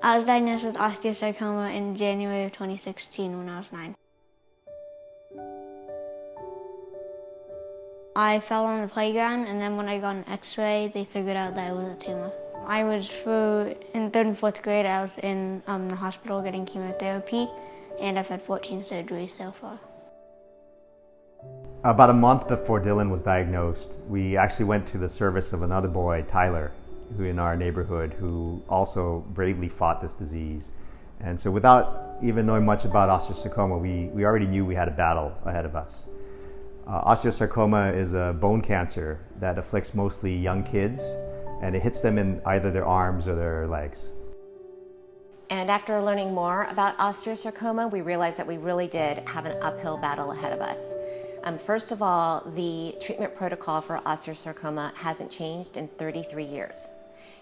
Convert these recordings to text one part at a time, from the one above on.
I was diagnosed with osteosarcoma in January of 2016 when I was 9. I fell on the playground, and then when I got an x-ray, they figured out that it was a tumor. I was in 3rd and 4th grade, I was in the hospital getting chemotherapy, and I've had 14 surgeries so far. About a month before Dylan was diagnosed, we actually went to the service of another boy, Tyler, who in our neighborhood, who also bravely fought this disease. And so without even knowing much about osteosarcoma, we already knew we had a battle ahead of us. Osteosarcoma is a bone cancer that afflicts mostly young kids, and it hits them in either their arms or their legs. And after learning more about osteosarcoma, we realized that we really did have an uphill battle ahead of us. First of all, the treatment protocol for osteosarcoma hasn't changed in 33 years.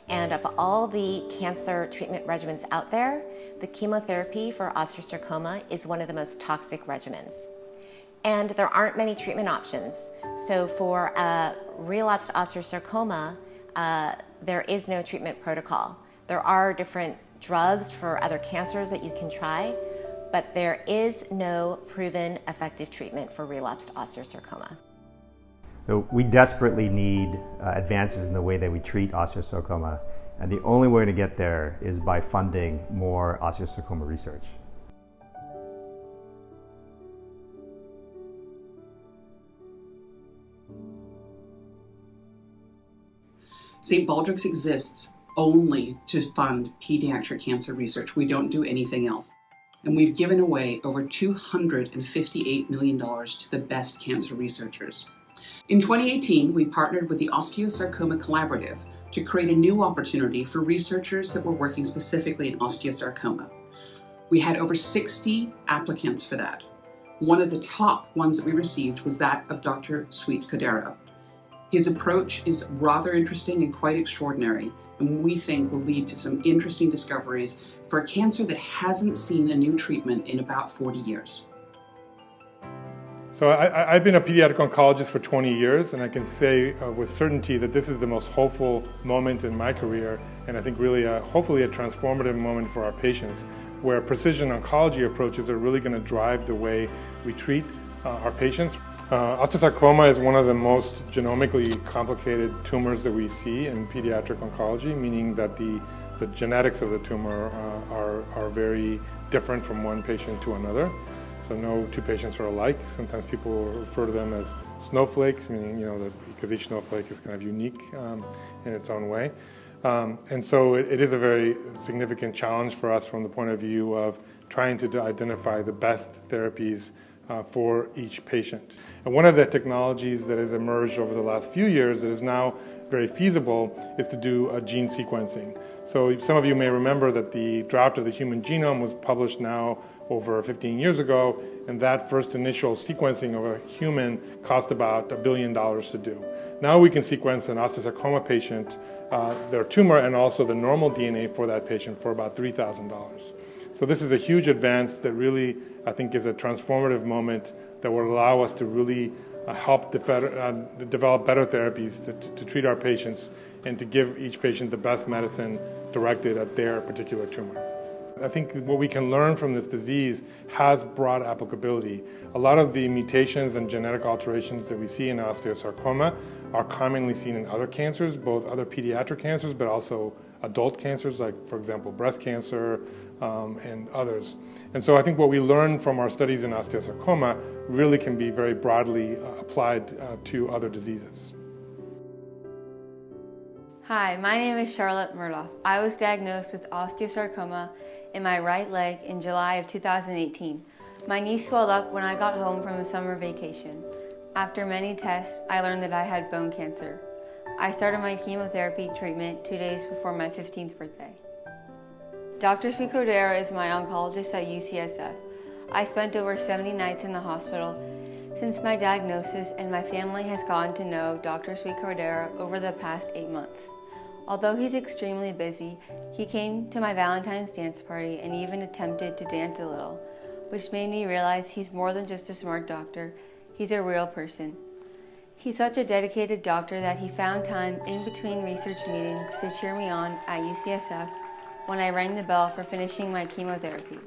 And of all the cancer treatment regimens out there, the chemotherapy for osteosarcoma is one of the most toxic regimens. And there aren't many treatment options. So for relapsed osteosarcoma, there is no treatment protocol. There are different drugs for other cancers that you can try, but there is no proven effective treatment for relapsed osteosarcoma. So we desperately need advances in the way that we treat osteosarcoma, and the only way to get there is by funding more osteosarcoma research. St. Baldrick's exists only to fund pediatric cancer research. We don't do anything else. And we've given away over $258 million to the best cancer researchers. In 2018, we partnered with the Osteosarcoma Collaborative to create a new opportunity for researchers that were working specifically in osteosarcoma. We had over 60 applicants for that. One of the top ones that we received was that of Dr. Sweet Cordero. His approach is rather interesting and quite extraordinary, and we think will lead to some interesting discoveries for a cancer that hasn't seen a new treatment in about 40 years. So I've been a pediatric oncologist for 20 years, and I can say with certainty that this is the most hopeful moment in my career, and I think really hopefully a transformative moment for our patients, where precision oncology approaches are really going to drive the way we treat our patients. Osteosarcoma is one of the most genomically complicated tumors that we see in pediatric oncology, meaning that the genetics of the tumor are very different from one patient to another. So no two patients are alike. Sometimes people refer to them as snowflakes, meaning because each snowflake is kind of unique in its own way. And so it is a very significant challenge for us from the point of view of trying to identify the best therapies for each patient. And one of the technologies that has emerged over the last few years that is now very feasible is to do a gene sequencing. So some of you may remember that the draft of the human genome was published now over 15 years ago, and that first initial sequencing of a human cost about $1 billion to do. Now we can sequence an osteosarcoma patient, their tumor, and also the normal DNA for that patient for about $3,000. So this is a huge advance that really, I think, is a transformative moment that will allow us to really help develop better therapies to treat our patients and to give each patient the best medicine directed at their particular tumor. I think what we can learn from this disease has broad applicability. A lot of the mutations and genetic alterations that we see in osteosarcoma are commonly seen in other cancers, both other pediatric cancers, but also adult cancers, like, for example, breast cancer and others. And so I think what we learn from our studies in osteosarcoma really can be very broadly applied to other diseases. Hi, my name is Charlotte Murdoff. I was diagnosed with osteosarcoma in my right leg in July of 2018. My knee swelled up when I got home from a summer vacation. After many tests, I learned that I had bone cancer. I started my chemotherapy treatment 2 days before my 15th birthday. Dr. Sweet Cordero is my oncologist at UCSF. I spent over 70 nights in the hospital since my diagnosis, and my family has gotten to know Dr. Sweet Cordero over the past 8 months. Although he's extremely busy, he came to my Valentine's dance party and even attempted to dance a little, which made me realize he's more than just a smart doctor, he's a real person. He's such a dedicated doctor that he found time in between research meetings to cheer me on at UCSF when I rang the bell for finishing my chemotherapy.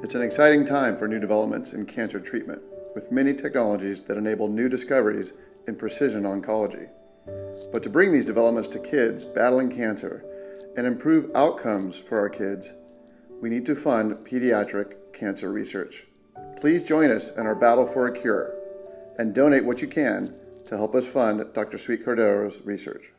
It's an exciting time for new developments in cancer treatment, with many technologies that enable new discoveries in precision oncology. But to bring these developments to kids battling cancer and improve outcomes for our kids, we need to fund pediatric cancer research. Please join us in our battle for a cure and donate what you can to help us fund Dr. Sweet Cordero's research.